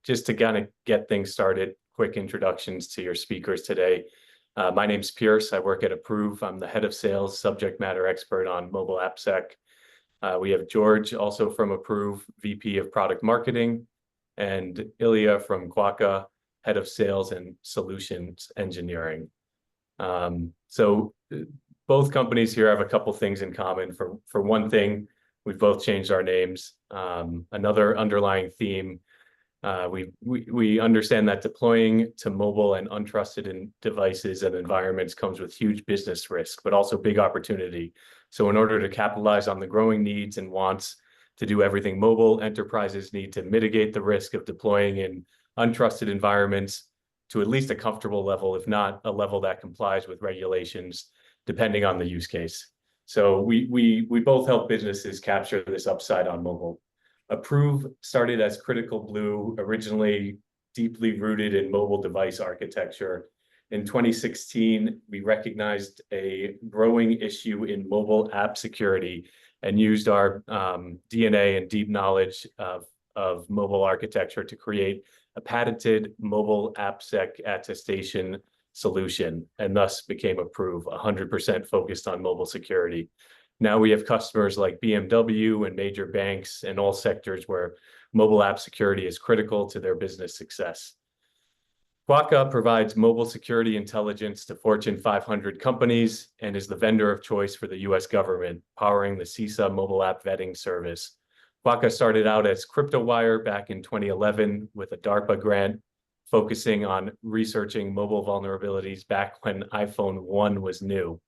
just to kind of get things started, quick introductions to your speakers today. My name's Pierce. I work at Approov. I'm the head of sales, subject matter expert on mobile AppSec. We have George, also from Approov, VP of product marketing, and Ilya from Quokka, head of sales and solutions engineering. So both companies here have a couple things in common. For one thing, we've both changed our names. Another underlying theme, we understand that deploying to mobile and untrusted devices and environments comes with huge business risk, but also big opportunity. So in order to capitalize on the growing needs and wants to do everything mobile, enterprises need to mitigate the risk of deploying in untrusted environments to at least a comfortable level, if not a level that complies with regulations, depending on the use case. So we both help businesses capture this upside on mobile. Approov started as Critical Blue, originally deeply rooted in mobile device architecture. In 2016, we recognized a growing issue in mobile app security and used our DNA and deep knowledge of mobile architecture to create a patented mobile AppSec attestation solution, and thus became Approov, 100% focused on mobile security. Now we have customers like BMW and major banks in all sectors where mobile app security is critical to their business success. Quokka provides mobile security intelligence to Fortune 500 companies and is the vendor of choice for the US government, powering the CISA mobile app vetting service. Quokka started out as CryptoWire back in 2011 with a DARPA grant focusing on researching mobile vulnerabilities back when iPhone 1 was new.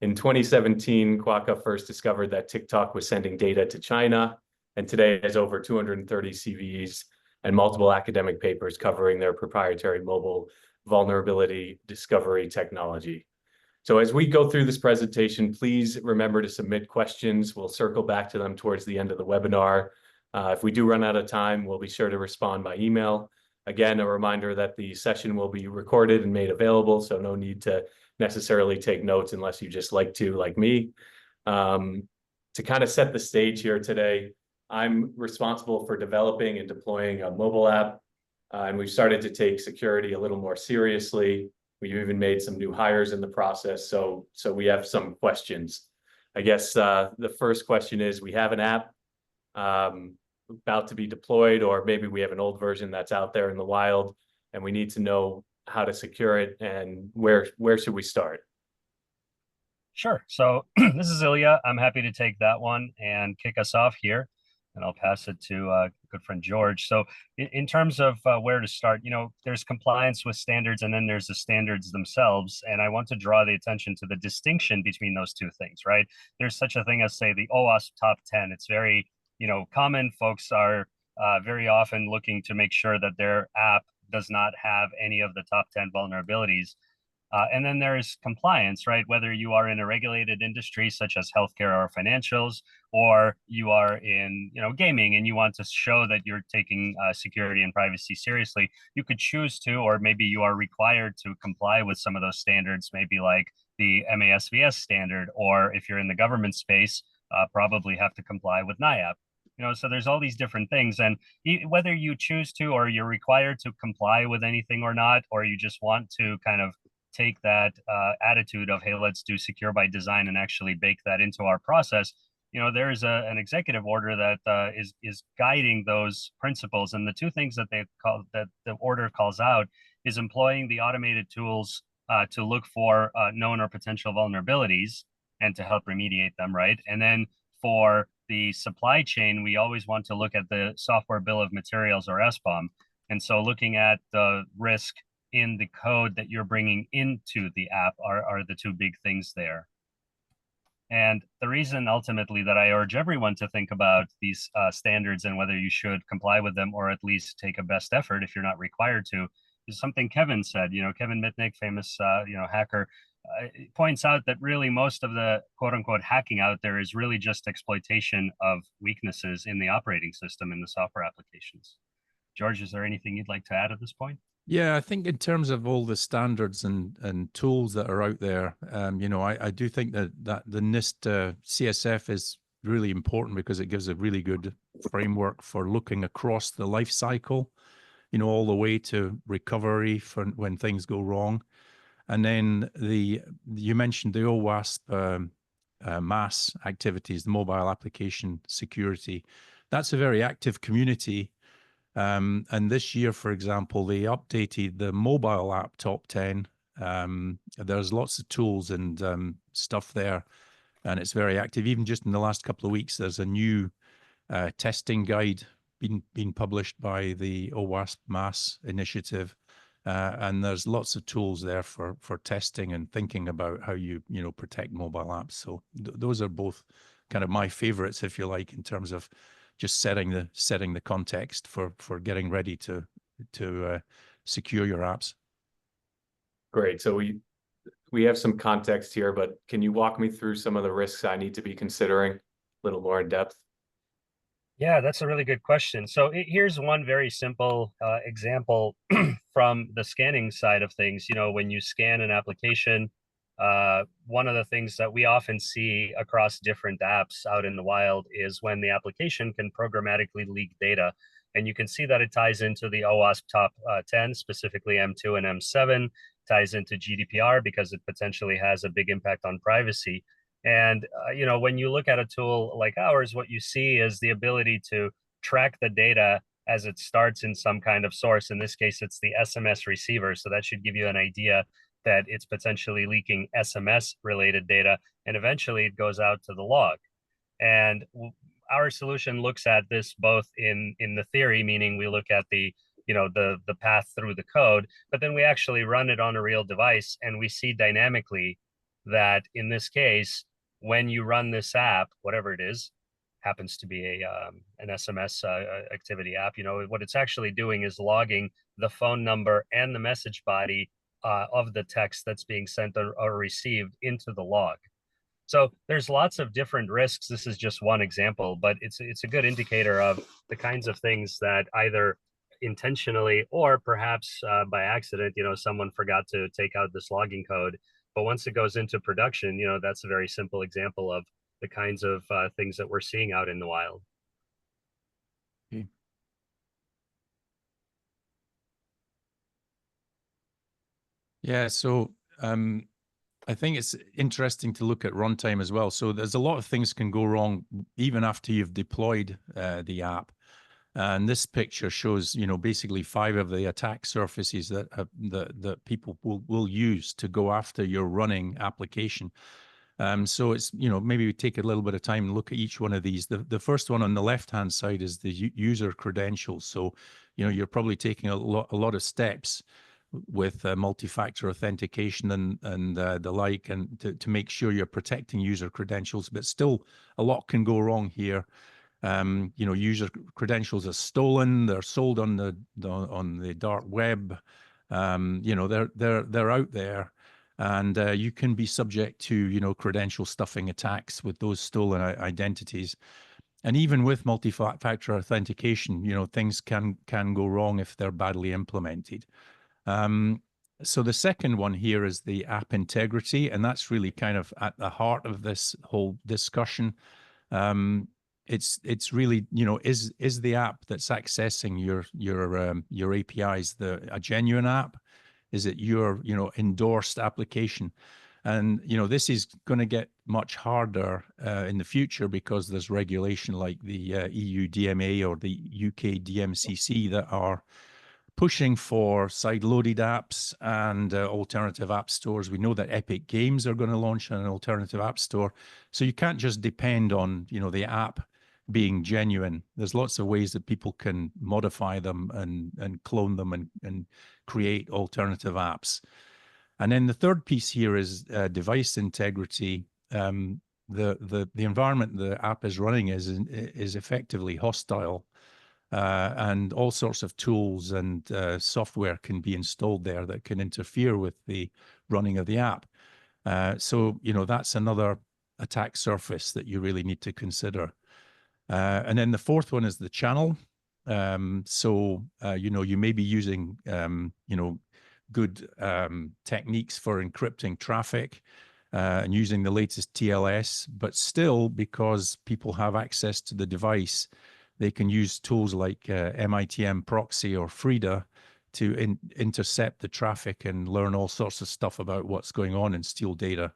In 2017, Quokka first discovered that TikTok was sending data to China, and today has over 230 CVEs and multiple academic papers covering their proprietary mobile vulnerability discovery technology. So as we go through this presentation, please remember to submit questions. We'll circle back to them towards the end of the webinar. If we do run out of time, we'll be sure to respond by email. Again, a reminder that the session will be recorded and made available, so no need to necessarily take notes unless you just like me. To kind of set the stage here today, I'm responsible for developing and deploying a mobile app, and we've started to take security a little more seriously. We've even made some new hires in the process, so we have some questions. I guess the first question is, we have an app about to be deployed, or maybe we have an old version that's out there in the wild, and we need to know how to secure it, and where should we start? Sure. So this is Ilya. I'm happy to take that one and kick us off here, and I'll pass it to good friend George. So in terms of where to start, there's compliance with standards, and then there's the standards themselves. And I want to draw the attention to the distinction between those two things, right? There's such a thing as, say, the OWASP top 10. It's very, common. Folks are very often looking to make sure that their app does not have any of the top 10 vulnerabilities. And then there's compliance, right? Whether you are in a regulated industry such as healthcare or financials, or you are in, gaming, and you want to show that you're taking security and privacy seriously, you could choose to, or maybe you are required to comply with some of those standards, maybe like the MASVS standard, or if you're in the government space, probably have to comply with NIAP. So there's all these different things, and whether you choose to, or you're required to comply with anything or not, or you just want to kind of take that attitude of, hey, let's do secure by design and actually bake that into our process, there is an executive order that is guiding those principles. And the two things that the order calls out is employing the automated tools to look for known or potential vulnerabilities and to help remediate them, right? And then for the supply chain, we always want to look at the software bill of materials, or SBOM. And so looking at the risk in the code that you're bringing into the app are the two big things there. And the reason ultimately that I urge everyone to think about these standards and whether you should comply with them, or at least take a best effort if you're not required to, is something Kevin said. Kevin Mitnick, famous hacker, points out that really most of the quote unquote hacking out there is really just exploitation of weaknesses in the operating system in the software applications. George, is there anything you'd like to add at this point? Yeah, I think in terms of all the standards and tools that are out there, I do think that the NIST CSF is really important, because it gives a really good framework for looking across the life cycle you know, all the way to recovery for when things go wrong. And then you mentioned the OWASP MAST activities, the mobile application security. That's a very active community. And this year, for example, they updated the mobile app top 10. There's lots of tools and stuff there, and it's very active. Even just in the last couple of weeks, there's a new testing guide being published by the OWASP MAST initiative. And there's lots of tools there for testing and thinking about how you protect mobile apps. So those are both kind of my favorites, if you like, in terms of just setting the context for getting ready to secure your apps. Great. So we have some context here, but can you walk me through some of the risks I need to be considering a little more in depth? Yeah, that's a really good question. So here's one very simple example from the scanning side of things. You know, when you scan an application, one of the things that we often see across different apps out in the wild is when the application can programmatically leak data. And you can see that it ties into the OWASP top 10, specifically M2 and M7, ties into GDPR because it potentially has a big impact on privacy. And, you know, when you look at a tool like ours, what you see is the ability to track the data as it starts in some kind of source. In this case, it's the SMS receiver. So that should give you an idea that it's potentially leaking SMS related data. And eventually it goes out to the log. And our solution looks at this both in the theory, meaning we look at the path through the code, but then we actually run it on a real device and we see dynamically that in this case, when you run this app, whatever it is, happens to be an SMS activity app, you know, what it's actually doing is logging the phone number and the message body of the text that's being sent or received into the log. So there's lots of different risks. This is just one example, but it's a good indicator of the kinds of things that either intentionally or perhaps by accident, you know, someone forgot to take out this logging code. But once it goes into production, you know, that's a very simple example of the kinds of things that we're seeing out in the wild. Okay. Yeah, so I think it's interesting to look at runtime as well. So there's a lot of things can go wrong even after you've deployed the app. And this picture shows, you know, basically 5 of the attack surfaces that people will use to go after your running application. So it's, you know, maybe we take a little bit of time and look at each one of these. The first one on the left-hand side is the user credentials. So, you know, you're probably taking a lot of steps with multi-factor authentication and the like, and to make sure you're protecting user credentials, but still a lot can go wrong here. You know, user credentials are stolen, they're sold on the dark web. You know, they're out there, and you can be subject to, you know, credential stuffing attacks with those stolen identities. And even with multi-factor authentication, you know, things can go wrong if they're badly implemented. So the second one here is the app integrity, and that's really kind of at the heart of this whole discussion. It's really, you know, is the app that's accessing your APIs a genuine app? Is it your, you know, endorsed application? And, you know, this is going to get much harder in the future because there's regulation like the EU DMA or the UK DMCC that are pushing for side-loaded apps and alternative app stores. We know that Epic Games are going to launch an alternative app store. So you can't just depend on, you know, the app being genuine. There's lots of ways that people can modify them and clone them and create alternative apps. And then the third piece here is device integrity. The environment the app is running is effectively hostile. And all sorts of tools and software can be installed there that can interfere with the running of the app. So, you know, that's another attack surface that you really need to consider. And then the fourth one is the channel. So, you know, you may be using, you know, good techniques for encrypting traffic and using the latest TLS, but still, because people have access to the device, they can use tools like MITM proxy or Frida to intercept the traffic and learn all sorts of stuff about what's going on and steal data.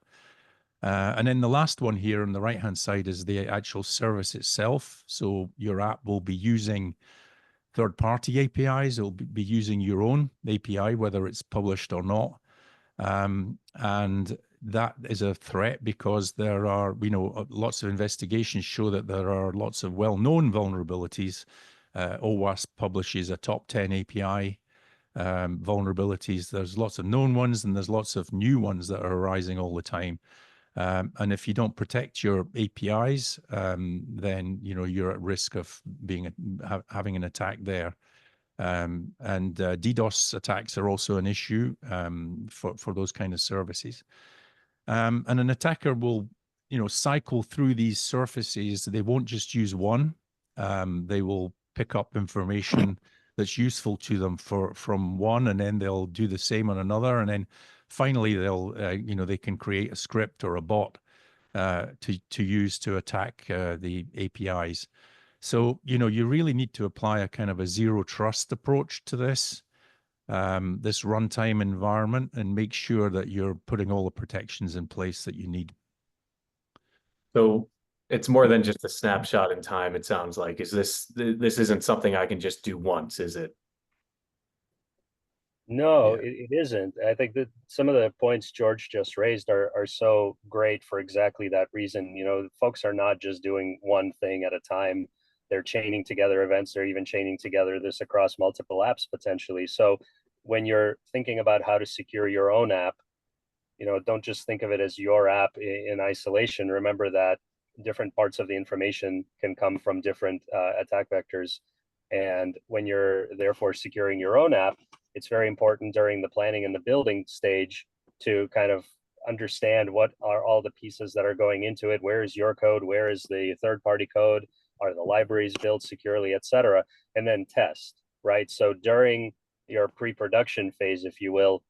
And then the last one here on the right-hand side is the actual service itself. So your app will be using third-party APIs. It'll be using your own API, whether it's published or not. And that is a threat because there are, lots of investigations show that there are lots of well-known vulnerabilities. OWASP publishes a top 10 API vulnerabilities. There's lots of known ones and there's lots of new ones that are arising all the time. And if you don't protect your APIs, then you're at risk of having an attack there. And DDoS attacks are also an issue for those kind of services. And an attacker will, cycle through these surfaces. They won't just use one. They will pick up information that's useful to them from one, and then they'll do the same on another, and then finally they'll, they can create a script or a bot to use to attack the APIs. So, you really need to apply a kind of a zero trust approach to this runtime environment and make sure that you're putting all the protections in place that you need. So it's more than just a snapshot in time, it sounds like. This isn't something I can just do once, is it? No, Yeah. it isn't. I think that some of the points George just raised are so great for exactly that reason. Folks are not just doing one thing at a time. They're chaining together events. They're even chaining together this across multiple apps potentially. So when you're thinking about how to secure your own app, don't just think of it as your app in isolation. Remember that different parts of the information can come from different attack vectors. And when you're therefore securing your own app, it's very important during the planning and the building stage to kind of understand what are all the pieces that are going into it. Where is your code? Where is the third-party code? Are the libraries built securely, et cetera? And then test, right? So during your pre-production phase, if you will,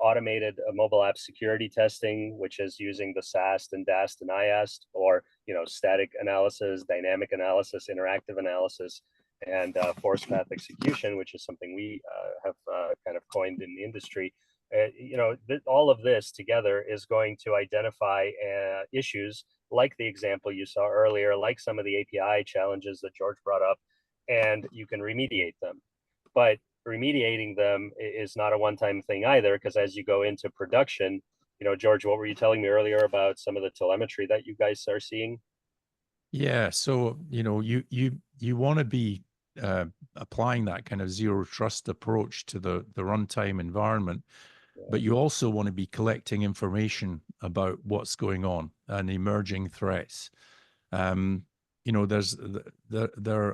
automated mobile app security testing, which is using the SAST and DAST and IAST, or static analysis, dynamic analysis, interactive analysis, and force path execution, which is something we have kind of coined in the industry. All of this together is going to identify issues like the example you saw earlier, like some of the API challenges that George brought up, and you can remediate them. But remediating them is not a one-time thing either, because as you go into production, George, what were you telling me earlier about some of the telemetry that you guys are seeing? Yeah, so you want to be applying that kind of zero trust approach to the runtime environment, but you also want to be collecting information about what's going on and emerging threats. There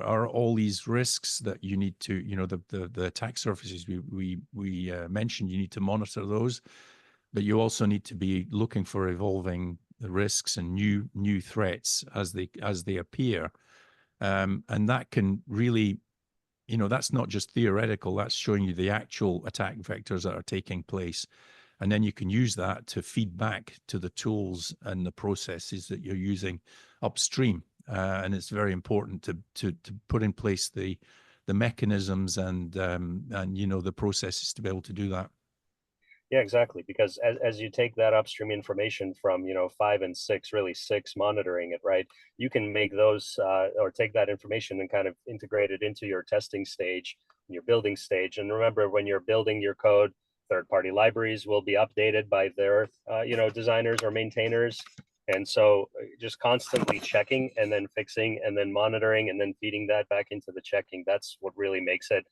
are all these risks that you need to, the attack surfaces we mentioned. You need to monitor those, but you also need to be looking for evolving risks and new threats as they appear. And that can really, that's not just theoretical, that's showing you the actual attack vectors that are taking place. And then you can use that to feed back to the tools and the processes that you're using upstream. And it's very important to put in place the mechanisms and the processes to be able to do that. Yeah, exactly. Because as you take that upstream information from 5 and 6, really 6, monitoring it, right? You can make those or take that information and kind of integrate it into your testing stage, your building stage. And remember, when you're building your code, third-party libraries will be updated by their designers or maintainers. And so just constantly checking and then fixing and then monitoring and then feeding that back into the checking, that's what really makes it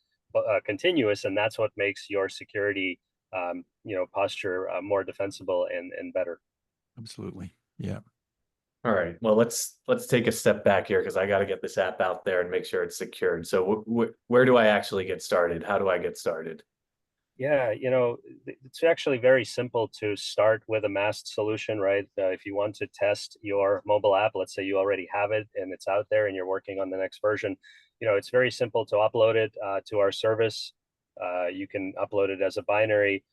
continuous. And that's what makes your security posture more defensible and better. Absolutely. Yeah. All right. Well, let's take a step back here, because I got to get this app out there and make sure it's secured. So where do I actually get started? How do I get started? Yeah, it's actually very simple to start with a MAST solution, right? If you want to test your mobile app, let's say you already have it and it's out there and you're working on the next version, it's very simple to upload it to our service. You can upload it as a binary,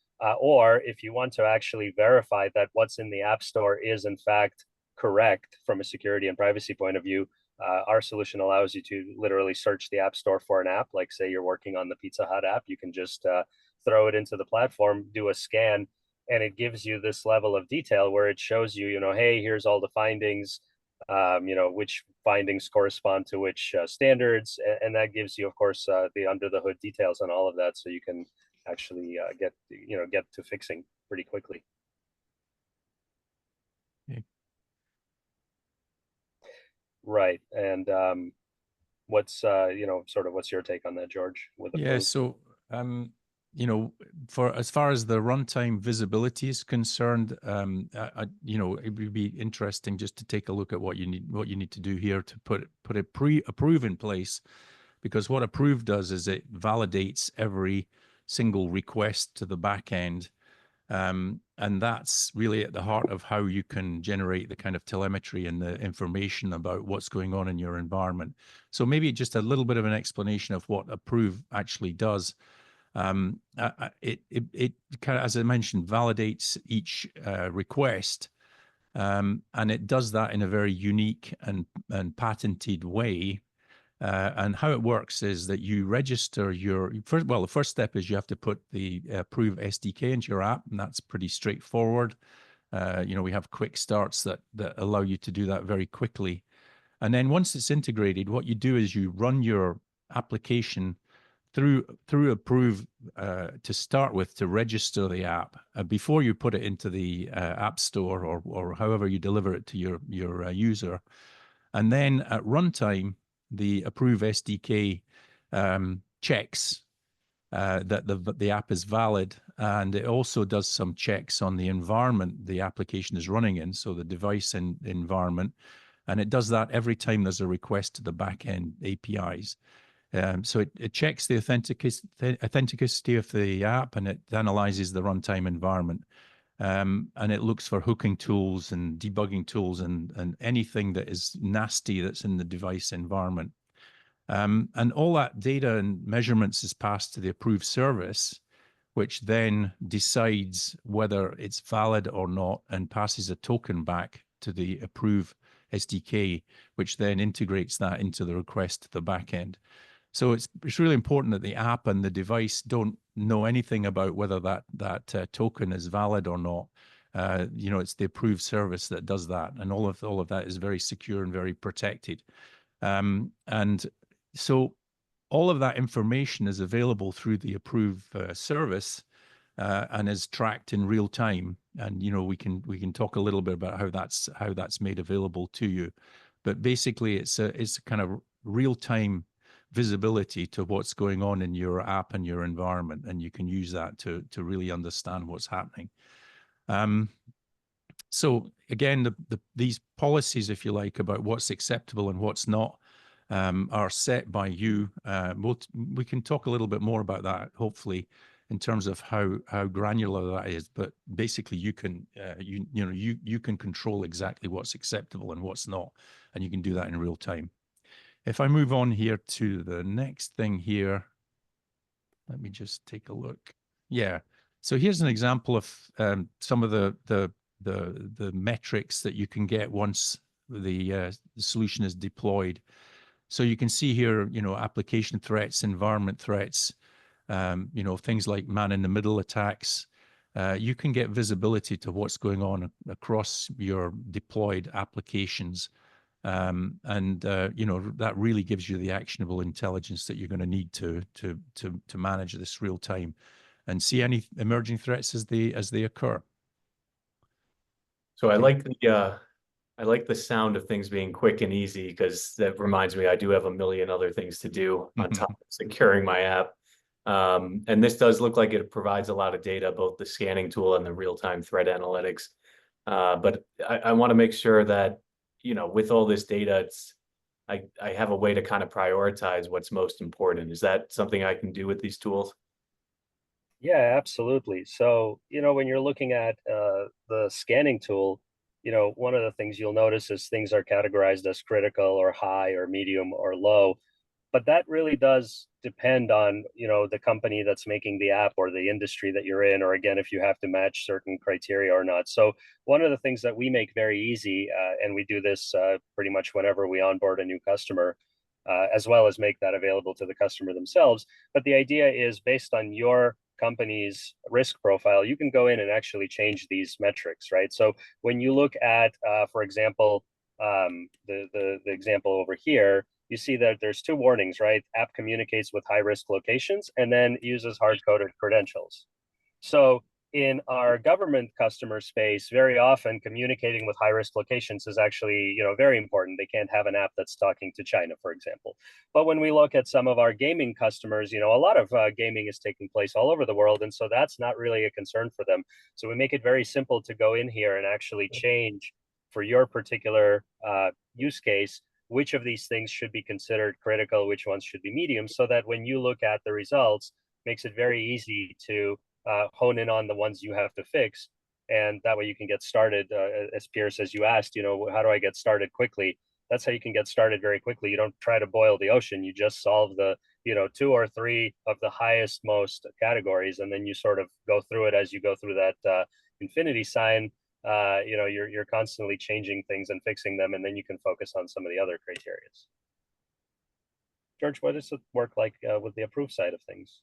or if you want to actually verify that what's in the App Store is in fact correct from a security and privacy point of view, Our solution allows you to literally search the App Store for an app. Like say you're working on the Pizza Hut app, you can just throw it into the platform, do a scan, and it gives you this level of detail where it shows you, hey, here's all the findings, which findings correspond to which standards, and that gives you, of course, the under the hood details on all of that, so you can actually get to fixing pretty quickly. Okay. Right. And what's what's your take on that, George? With Yeah, Approov? so for as far as the runtime visibility is concerned, it would be interesting just to take a look at what you need to do here to put a Approov in place, because what Approov does is it validates every single request to the back end. And that's really at the heart of how you can generate the kind of telemetry and the information about what's going on in your environment. So maybe just a little bit of an explanation of what Approov actually does. It kind of, as I mentioned, validates each request, and it does that in a very unique and patented way. And how it works is that you register the first step is you have to put the Approov SDK into your app, and that's pretty straightforward. We have quick starts that allow you to do that very quickly. And then once it's integrated, what you do is you run your application through Approov to start with, to register the app before you put it into the App Store or however you deliver it to your user. And then at runtime, the Approov SDK checks that the app is valid, and it also does some checks on the environment the application is running in, so the device and environment, and it does that every time there's a request to the backend APIs. So it checks the authenticity of the app, and it analyzes the runtime environment. And it looks for hooking tools and debugging tools and anything that is nasty that's in the device environment. And all that data and measurements is passed to the Approov service, which then decides whether it's valid or not and passes a token back to the Approov SDK, which then integrates that into the request to the backend. So it's really important that the app and the device don't know anything about whether that token is valid or not. It's the Approov service that does that, and all of that is very secure and very protected. And so all of that information is available through the Approov service and is tracked in real time. And we can talk a little bit about how that's made available to you. But basically, it's a kind of real time visibility to what's going on in your app and your environment, and you can use that to really understand what's happening. So again, these policies, if you like, about what's acceptable and what's not, are set by you. We can talk a little bit more about that, hopefully, in terms of how granular that is. But basically, you can you can control exactly what's acceptable and what's not, and you can do that in real time. If I move on here to the next thing here, let me just take a look. Yeah, so here's an example of some of the metrics that you can get once the solution is deployed. So you can see here, application threats, environment threats, things like man-in-the-middle attacks. You can get visibility to what's going on across your deployed applications. That really gives you the actionable intelligence that you're going to need to manage this real time and see any emerging threats as they occur. So I like the sound of things being quick and easy, because that reminds me I do have a million other things to do on top of securing my app. And this does look like it provides a lot of data, both the scanning tool and the real-time threat analytics. But I want to make sure that with all this data, I have a way to kind of prioritize what's most important. Is that something I can do with these tools? Yeah, absolutely. So, when you're looking at the scanning tool, one of the things you'll notice is things are categorized as critical or high or medium or low. But that really does depend on, the company that's making the app or the industry that you're in, or again, if you have to match certain criteria or not. So one of the things that we make very easy, and we do this pretty much whenever we onboard a new customer, as well as make that available to the customer themselves. But the idea is based on your company's risk profile, you can go in and actually change these metrics, right? So when you look at, for example, the example over here, you see that there's two warnings, right? App communicates with high risk locations and then uses hard coded credentials. So in our government customer space, very often communicating with high risk locations is actually, very important. They can't have an app that's talking to China, for example. But when we look at some of our gaming customers, a lot of gaming is taking place all over the world. And so that's not really a concern for them. So we make it very simple to go in here and actually change for your particular use case, which of these things should be considered critical, which ones should be medium, so that when you look at the results, makes it very easy to hone in on the ones you have to fix. And that way you can get started, as Pierce, as you asked, how do I get started quickly? That's how you can get started very quickly. You don't try to boil the ocean. You just solve the, 2 or 3 of the highest, most categories. And then you sort of go through it as you go through that infinity sign. You're constantly changing things and fixing them. And then you can focus on some of the other criteria. George, what does it work like with the Approov side of things?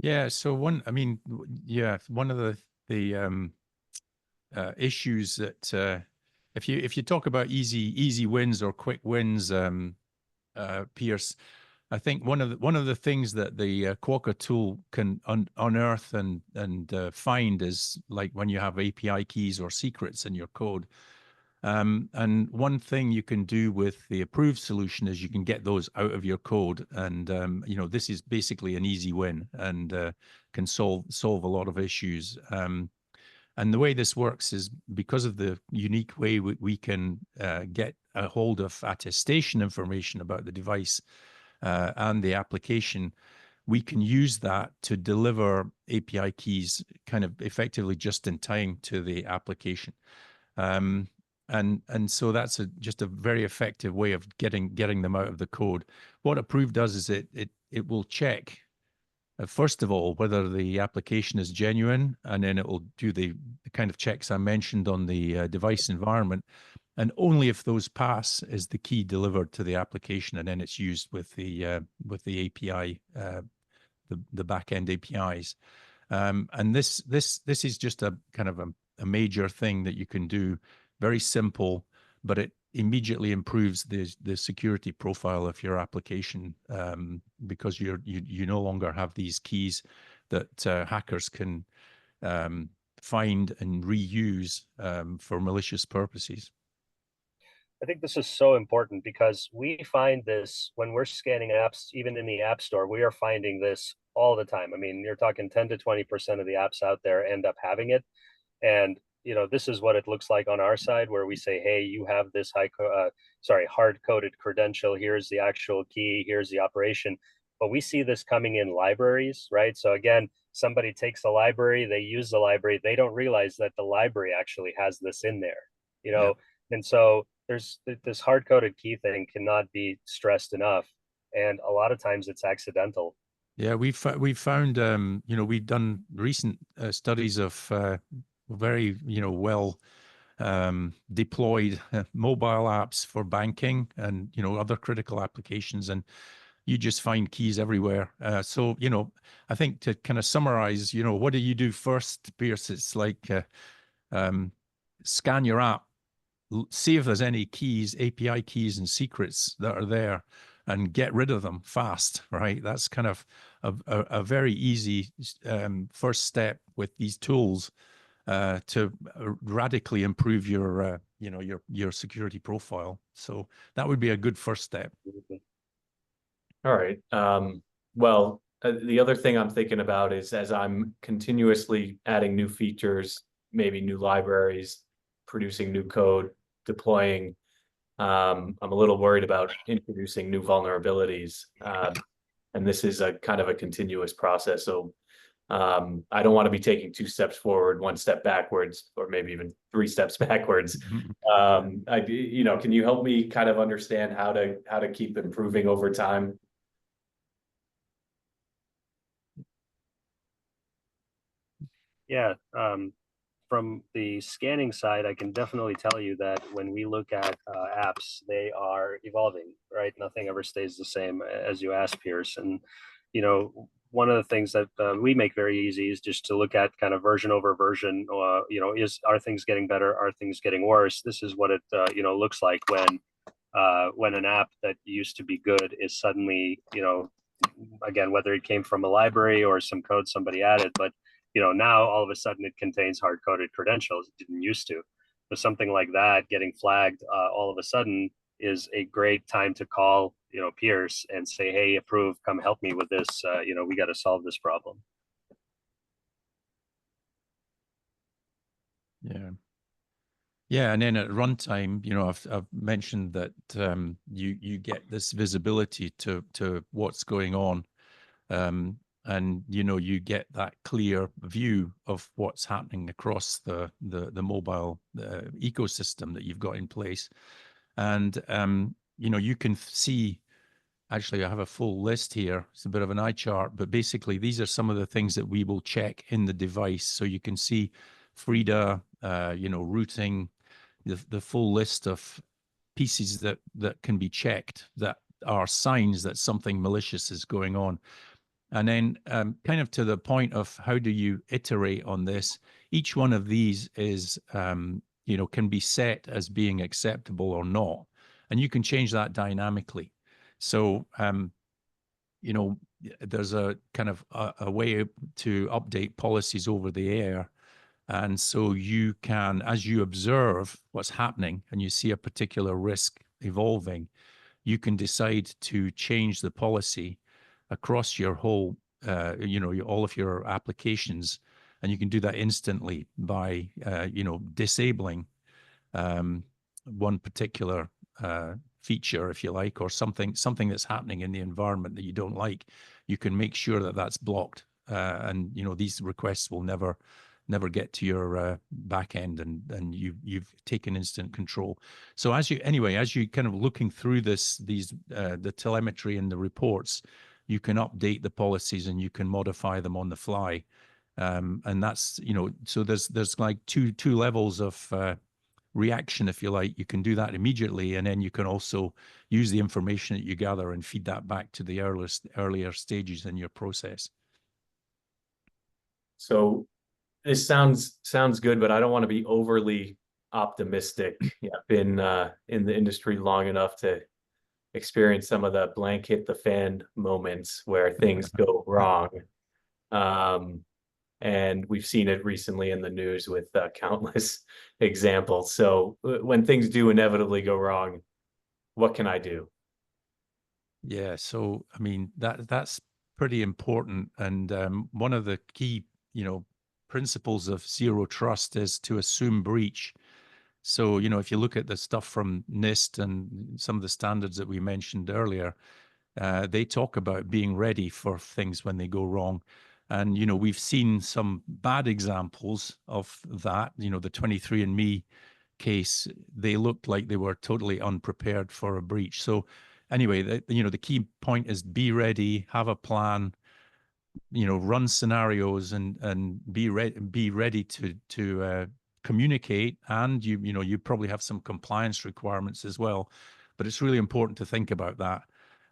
Yeah, so one of the issues that if you talk about easy wins or quick wins, Pierce, I think one of the things that the Quokka tool can unearth and find is like when you have API keys or secrets in your code. And one thing you can do with the Approov solution is you can get those out of your code. And, this is basically an easy win and can solve a lot of issues. And the way this works is because of the unique way we can get a hold of attestation information about the device and the application, we can use that to deliver API keys kind of effectively just in time to the application. And so that's just a very effective way of getting them out of the code. What Approov does is it will check, first of all, whether the application is genuine, and then it will do the kind of checks I mentioned on the device environment. And only if those pass is the key delivered to the application, and then it's used with the API, the back-end APIs. And this is just a kind of a major thing that you can do. Very simple, but it immediately improves the security profile of your application because you no longer have these keys that hackers can find and reuse for malicious purposes. I think this is so important because we find this when we're scanning apps, even in the App Store, we are finding this all the time. I mean, you're talking 10 to 20% of the apps out there end up having it. And this is what it looks like on our side, where we say, hey, you have this hard-coded credential. Here's the actual key. Here's the operation. But we see this coming in libraries, right? So again, somebody takes a library, they use the library. They don't realize that the library actually has this in there, Yeah. And so there's this hard-coded key thing cannot be stressed enough. And a lot of times it's accidental. Yeah, we've found, we've done recent studies of very, well deployed mobile apps for banking and, other critical applications. And you just find keys everywhere. So, I think to kind of summarize, what do you do first, Pierce? It's like scan your app, see if there's any keys, API keys and secrets that are there, and get rid of them fast, right? That's kind of a very easy first step with these tools to radically improve your security profile. So that would be a good first step. All right. Well, the other thing I'm thinking about is as I'm continuously adding new features, maybe new libraries, producing new code, deploying, I'm a little worried about introducing new vulnerabilities. And this is a kind of a continuous process. So I don't want to be taking 2 steps forward, 1 step backwards, or maybe even 3 steps backwards. Can you help me kind of understand how to keep improving over time? Yeah, from the scanning side, I can definitely tell you that when we look at apps, they are evolving, right? Nothing ever stays the same, as you asked, Pierce. And, you know, one of the things that we make very easy is just to look at kind of version over version. You know, are things getting better? Are things getting worse? This is what it, you know, looks like when an app that used to be good is suddenly, you know, again, whether it came from a library or some code somebody added, but you know, now all of a sudden it contains hard-coded credentials. It didn't used to. So something like that getting flagged all of a sudden is a great time to call, you know, Pierce and say, hey, Approov, come help me with this. You know, we got to solve this problem. Yeah. Yeah, and then at runtime, you know, I've mentioned that you get this visibility to what's going on, and you know you get that clear view of what's happening across the mobile ecosystem that you've got in place, and you know you can see. Actually, I have a full list here. It's a bit of an eye chart, but basically these are some of the things that we will check in the device. So you can see Frida, you know, routing, the full list of pieces that can be checked that are signs that something malicious is going on. And then kind of to the point of how do you iterate on this, each one of these is, you know, can be set as being acceptable or not. And you can change that dynamically. So, you know, there's a kind of a way to update policies over the air. And so you can, as you observe what's happening and you see a particular risk evolving, you can decide to change the policy across your whole, you know, all of your applications. And you can do that instantly by, you know, disabling one particular feature, if you like, or something that's happening in the environment that you don't like. You can make sure that that's blocked, and you know these requests will never get to your back end, and you've taken instant control. So as you kind of looking through the telemetry and the reports, you can update the policies and you can modify them on the fly, and that's, you know, so there's like two levels of reaction, if you like. You can do that immediately, and then you can also use the information that you gather and feed that back to the earlier stages in your process. So this sounds good, but I don't want to be overly optimistic. Yeah, I've been in the industry long enough to experience some of the blank hit the fan moments where things go wrong. And we've seen it recently in the news with countless examples. So when things do inevitably go wrong, what can I do? Yeah, so I mean that's pretty important, and one of the key, you know, principles of zero trust is to assume breach. So, you know, if you look at the stuff from NIST and some of the standards that we mentioned earlier, they talk about being ready for things when they go wrong. And, you know, we've seen some bad examples of that. You know, the 23andMe case, they looked like they were totally unprepared for a breach. So anyway, you know, the key point is be ready, have a plan, you know, run scenarios, and be ready to communicate. And you know, you probably have some compliance requirements as well, but it's really important to think about that.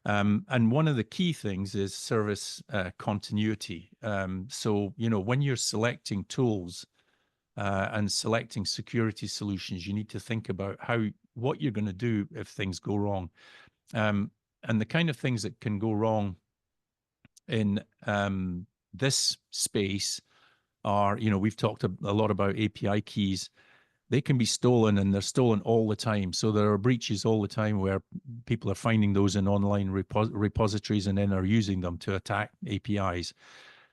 And one of the key things is service continuity. So, you know, when you're selecting tools and selecting security solutions, you need to think about what you're going to do if things go wrong. And the kind of things that can go wrong in this space are, you know, we've talked a lot about API keys. They can be stolen, and they're stolen all the time. So there are breaches all the time where people are finding those in online repositories and then are using them to attack APIs.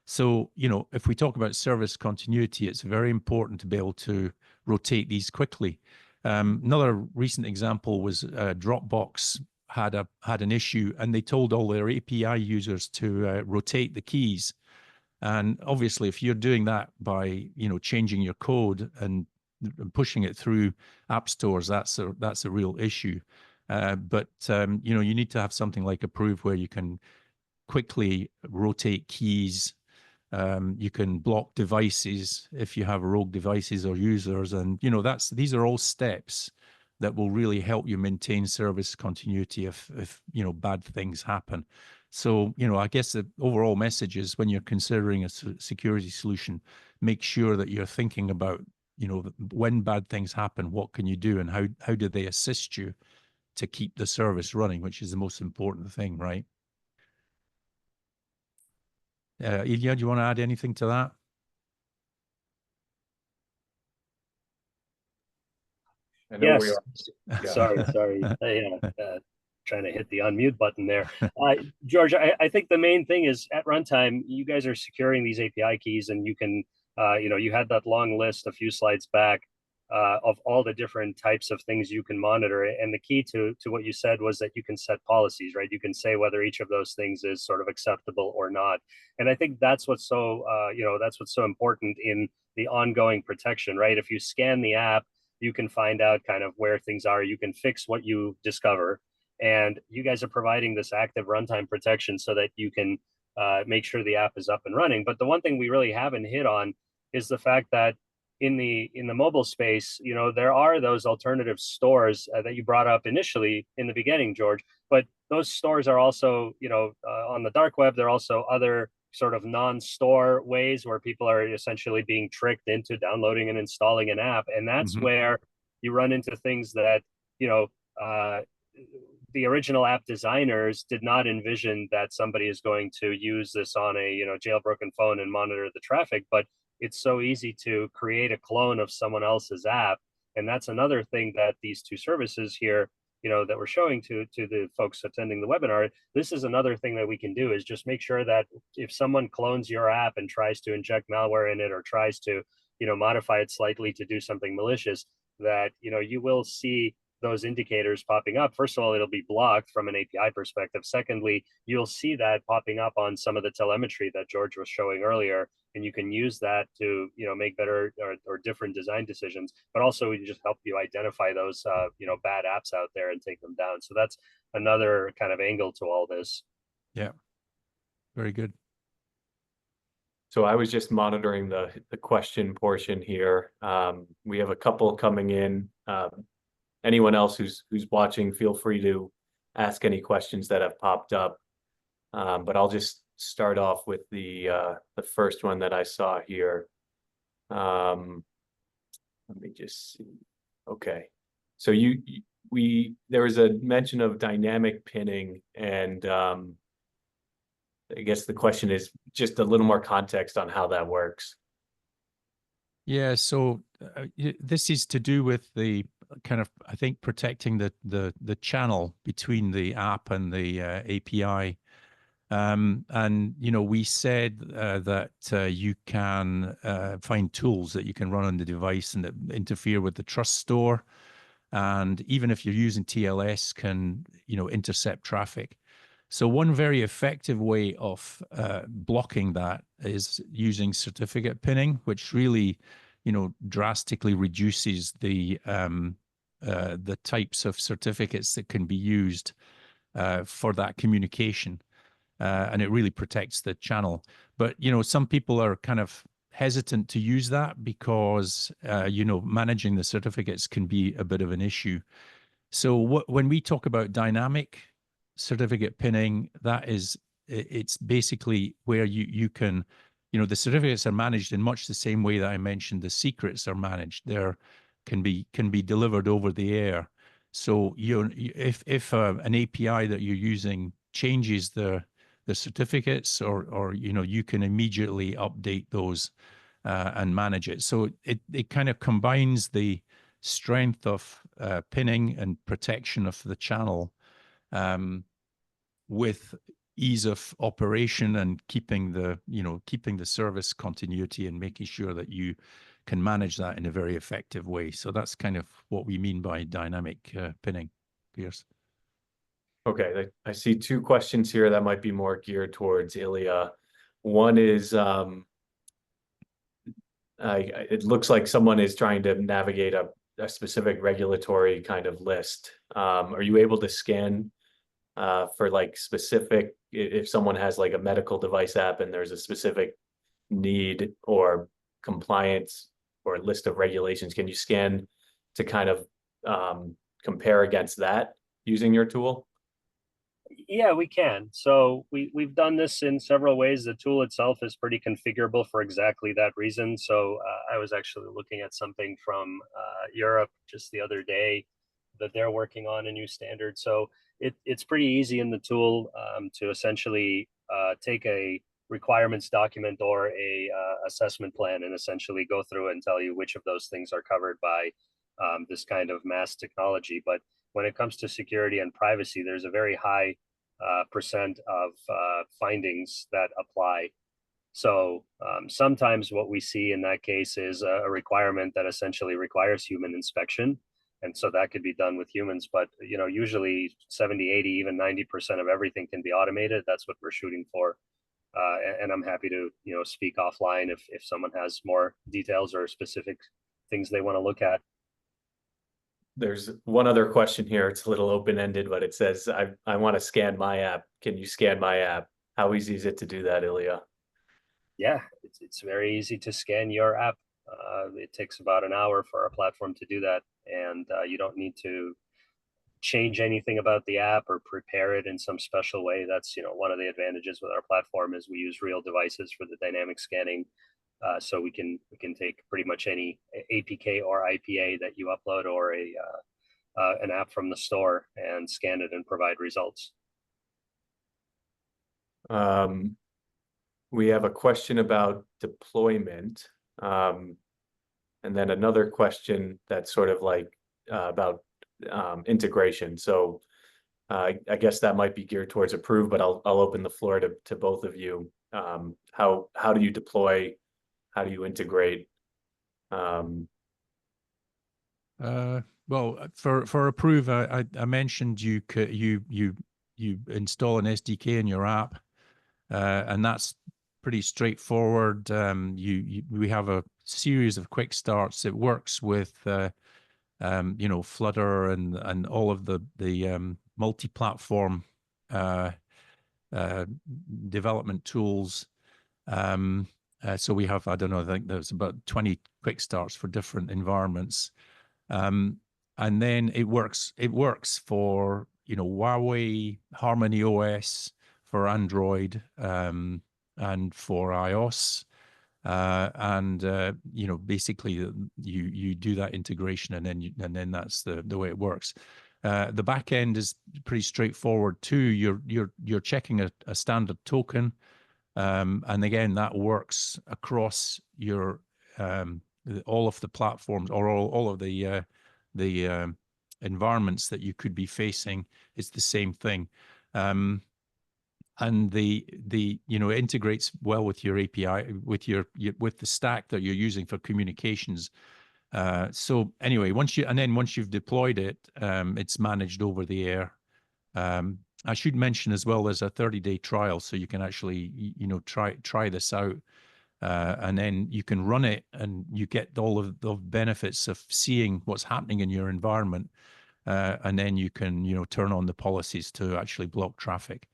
So, you know, if we talk about service continuity, it's very important to be able to rotate these quickly. Another recent example was Dropbox had an issue, and they told all their API users to rotate the keys. And obviously, if you're doing that by, you know, changing your code and pushing it through app stores, that's a real issue. But you know, you need to have something like Approov where you can quickly rotate keys You can block devices if you have rogue devices or users, and these are all steps that will really help you maintain service continuity if bad things happen. So I guess the overall message is, when you're considering a security solution, make sure that you're thinking about when bad things happen, what can you do, and how do they assist you to keep the service running, which is the most important thing, right? Ilya, do you want to add anything to that? I know we Yes. are. Yeah. Sorry. Trying to hit the unmute button there. George, I think the main thing is, at runtime, you guys are securing these API keys, and you can, you had that long list a few slides back of all the different types of things you can monitor. And the key to what you said was that you can set policies, right? You can say whether each of those things is sort of acceptable or not. And I think that's what's so, that's what's so important in the ongoing protection, right? If you scan the app, you can find out kind of where things are. You can fix what you discover. And you guys are providing this active runtime protection so that you can make sure the app is up and running. But the one thing we really haven't hit on is the fact that in the mobile space, there are those alternative stores that you brought up initially in the beginning, George. But those stores are also, on the dark web. There are also other sort of non-store ways where people are essentially being tricked into downloading and installing an app, and that's where you run into things that the original app designers did not envision, that somebody is going to use this on a jailbroken phone and monitor the traffic. But it's so easy to create a clone of someone else's app, and that's another thing that these two services here, that we're showing to the folks attending the webinar. This is another thing that we can do, is just make sure that if someone clones your app and tries to inject malware in it, or tries to modify it slightly to do something malicious, that you will see those indicators popping up. First of all, it'll be blocked from an API perspective. Secondly, you'll see that popping up on some of the telemetry that George was showing earlier, and you can use that to make better or different design decisions. But also, we just help you identify those bad apps out there and take them down. So that's another kind of angle to all this. Yeah, very good. So I was just monitoring the question portion here. We have a couple coming in. Anyone else who's watching, feel free to ask any questions that have popped up. But I'll just start off with the first one that I saw here. Let me just see. Okay, so there was a mention of dynamic pinning, and I guess the question is just a little more context on how that works. Yeah, so this is to do with the kind of, I think, protecting the channel between the app and the API. And we said that you can find tools that you can run on the device and that interfere with the trust store, and even if you're using TLS, can intercept traffic. So one very effective way of blocking that is using certificate pinning, which really drastically reduces the types of certificates that can be used for that communication. And it really protects the channel. But, some people are kind of hesitant to use that because, managing the certificates can be a bit of an issue. So when we talk about dynamic certificate pinning, it's basically where you can, the certificates are managed in much the same way that I mentioned the secrets are managed. They can be delivered over the air. So if an API that you're using changes the certificates, or you can immediately update those and manage it. So it kind of combines the strength of pinning and protection of the channel with ease of operation and keeping the service continuity and making sure that you can manage that in a very effective way. So that's kind of what we mean by dynamic pinning, Piers. Okay, I see two questions here that might be more geared towards Ilya. One is, it looks like someone is trying to navigate a specific regulatory kind of list. Are you able to scan for like specific, if someone has like a medical device app and there's a specific need or compliance or list of regulations, can you scan to kind of compare against that using your tool? Yeah, we can. So we've done this in several ways. The tool itself is pretty configurable for exactly that reason. So I was actually looking at something from Europe just the other day that they're working on a new standard. So it's pretty easy in the tool to essentially take a requirements document or a assessment plan and essentially go through and tell you which of those things are covered by this kind of MAST technology. But when it comes to security and privacy, there's a very high percent of findings that apply. So sometimes what we see in that case is a requirement that essentially requires human inspection. And so that could be done with humans, but usually 70, 80, even 90% of everything can be automated. That's what we're shooting for. And I'm happy to, speak offline if someone has more details or specific things they want to look at. There's one other question here. It's a little open-ended, but it says, I want to scan my app. Can you scan my app? How easy is it to do that, Ilya? Yeah, it's very easy to scan your app. It takes about an hour for our platform to do that. And you don't need to change anything about the app or prepare it in some special way. That's, one of the advantages with our platform is we use real devices for the dynamic scanning. So we can take pretty much any APK or IPA that you upload or an app from the store and scan it and provide results. We have a question about deployment, and then another question that's sort of like about integration. So I guess that might be geared towards Approov, but I'll open the floor to both of you. How do you deploy? How do you integrate? Well, for Approov, I mentioned you install an SDK in your app, and that's pretty straightforward. We have a series of quick starts. It works with Flutter and all of the multi-platform development tools. So we have, I don't know, I think there's about 20 quick starts for different environments. And then it works for, Huawei, Harmony OS, for Android, and for iOS. Basically you do that integration and then that's the way it works. The back end is pretty straightforward too. You're checking a standard token. And again, that works across your all of the platforms or all of the environments that you could be facing. It's the same thing, and it integrates well with your API, with the stack that you're using for communications. So anyway, once you've deployed it, it's managed over the air. I should mention as well, there's a 30-day trial, so you can actually, try this out, and then you can run it, and you get all of the benefits of seeing what's happening in your environment, and then you can, turn on the policies to actually block traffic.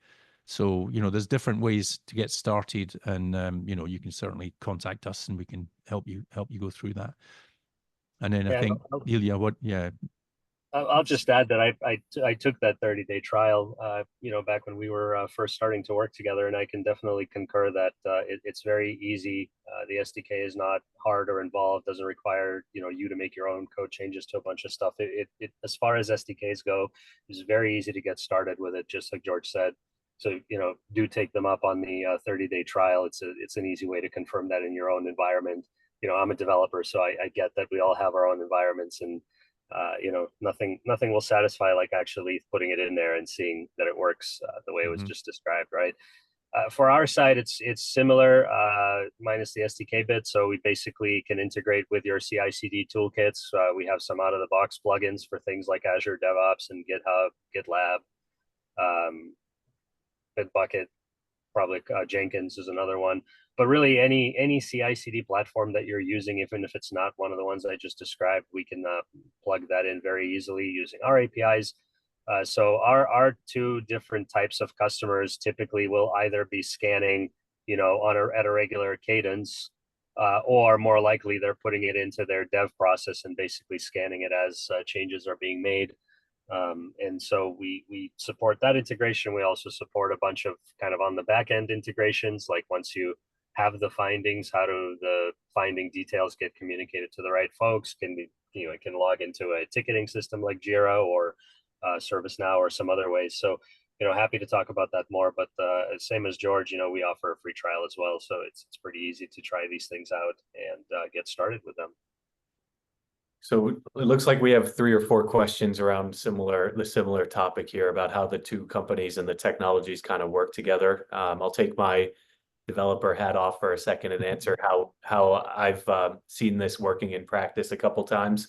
So, there's different ways to get started, and you can certainly contact us, and we can help you go through that. And then I think, Ilya, I'll just add that I took that 30-day trial, back when we were first starting to work together, and I can definitely concur that it's very easy. The SDK is not hard or involved, doesn't require you to make your own code changes to a bunch of stuff. It as far as SDKs go, it's very easy to get started with it, just like George said. So do take them up on the 30-day trial. It's an easy way to confirm that in your own environment. I'm a developer, so I get that we all have our own environments, and nothing will satisfy like actually putting it in there and seeing that it works the way it was just described, right? For our side, it's similar, minus the SDK bit. So we basically can integrate with your CI/CD toolkits. We have some out-of-the-box plugins for things like Azure DevOps and GitHub, GitLab, Bitbucket, probably Jenkins is another one. But really, any CI/CD platform that you're using, even if it's not one of the ones I just described, we can plug that in very easily using our APIs. So our two different types of customers typically will either be scanning at a regular cadence, or more likely they're putting it into their dev process and basically scanning it as changes are being made. And so we support that integration. We also support a bunch of kind of on the back end integrations, like once you have the findings, how do the finding details get communicated to the right folks? It can log into a ticketing system like Jira or ServiceNow or some other ways. So, happy to talk about that more, but same as George, we offer a free trial as well. So it's pretty easy to try these things out and get started with them. So it looks like we have 3 or 4 questions around the similar topic here about how the two companies and the technologies kind of work together. I'll take my developer hat off for a second and answer how I've seen this working in practice a couple times.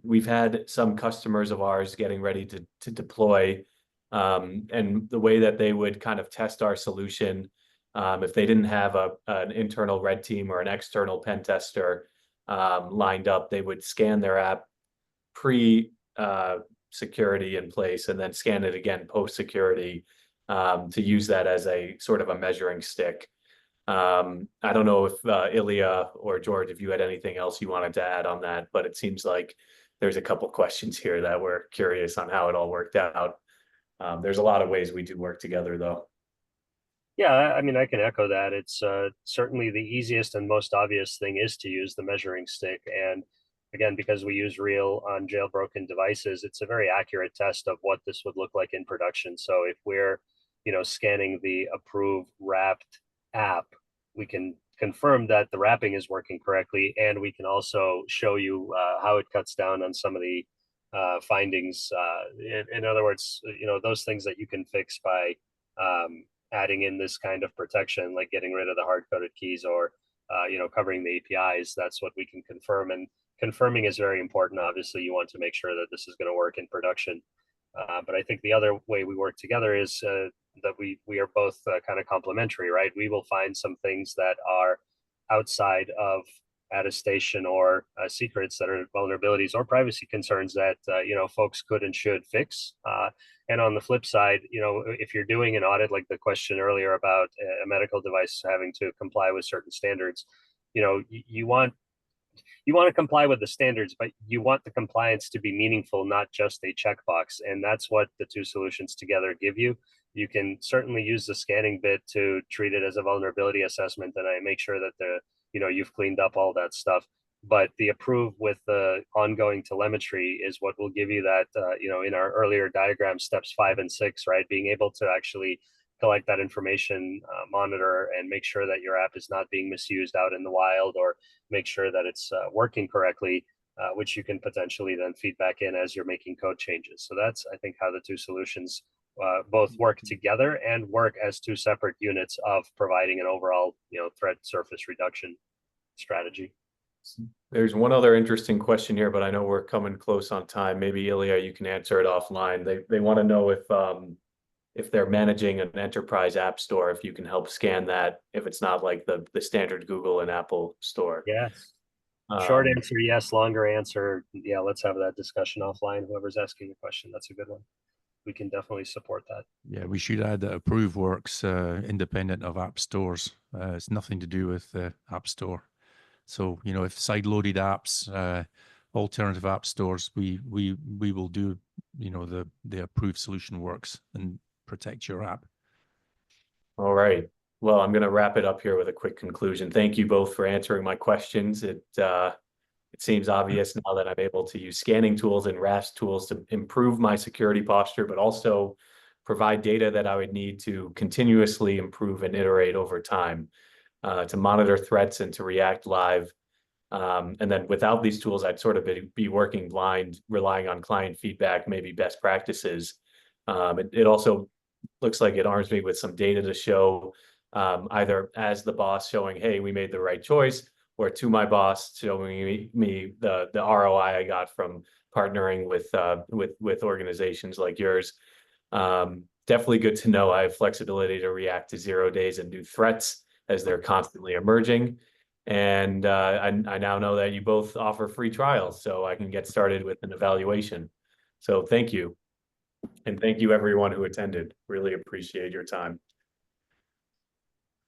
We've had some customers of ours getting ready to deploy, and the way that they would kind of test our solution, if they didn't have an internal red team or an external pen tester lined up, they would scan their app pre security in place and then scan it again post security, to use that as a sort of a measuring stick. I don't know if Ilya or George, if you had anything else you wanted to add on that, but it seems like there's a couple questions here that we're curious on how it all worked out. There's a lot of ways we do work together, though. Yeah, I mean, I can echo that. It's certainly the easiest and most obvious thing is to use the measuring stick. And again, because we use real on jailbroken devices, it's a very accurate test of what this would look like in production. So if we're, scanning the Approov wrapped app, we can confirm that the wrapping is working correctly, and we can also show you how it cuts down on some of the findings. In other words, those things that you can fix by adding in this kind of protection, like getting rid of the hard-coded keys or covering the APIs. That's what we can confirm, and confirming is very important. Obviously, you want to make sure that this is going to work in production. But I think the other way we work together is that we are both kind of complementary, right? We will find some things that are outside of attestation or secrets that are vulnerabilities or privacy concerns that folks could and should fix. And on the flip side, if you're doing an audit, like the question earlier about a medical device having to comply with certain standards, you want to comply with the standards, but you want the compliance to be meaningful, not just a checkbox. And that's what the two solutions together give you. You can certainly use the scanning bit to treat it as a vulnerability assessment, and I make sure that you've cleaned up all that stuff. But the Approov with the ongoing telemetry is what will give you that, in our earlier diagram, steps 5 and 6, right? Being able to actually collect that information, monitor, and make sure that your app is not being misused out in the wild, or make sure that it's working correctly, which you can potentially then feed back in as you're making code changes. So that's, I think, how the two solutions both work together and work as two separate units of providing an overall, threat surface reduction strategy. There's one other interesting question here, but I know we're coming close on time. Maybe Ilya, you can answer it offline. They want to know if they're managing an enterprise app store, if you can help scan that, if it's not like the standard Google and Apple store. Yes. Short answer, yes. Longer answer, yeah, let's have that discussion offline. Whoever's asking the question, that's a good one. We can definitely support that. Yeah, we should add that Approov works independent of app stores. It's nothing to do with the app store. So, if side-loaded apps, alternative app stores, we will do, the Approov solution works and protect your app. All right. Well, I'm going to wrap it up here with a quick conclusion. Thank you both for answering my questions. It seems obvious now that I'm able to use scanning tools and RASP tools to improve my security posture, but also provide data that I would need to continuously improve and iterate over time, to monitor threats and to react live. And then without these tools, I'd sort of be working blind, relying on client feedback, maybe best practices. It also looks like it arms me with some data to show, either as the boss showing, hey, we made the right choice, or to my boss showing me the ROI I got from partnering with organizations like yours. Definitely good to know I have flexibility to react to 0 days and new threats as they're constantly emerging. And I now know that you both offer free trials, so I can get started with an evaluation. So thank you. And thank you everyone who attended. Really appreciate your time.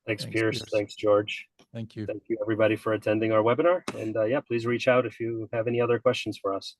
Thanks, Thanks, Pierce. Pierce. Thanks, George. Thank you. Thank you, everybody, for attending our webinar. And yeah, please reach out if you have any other questions for us.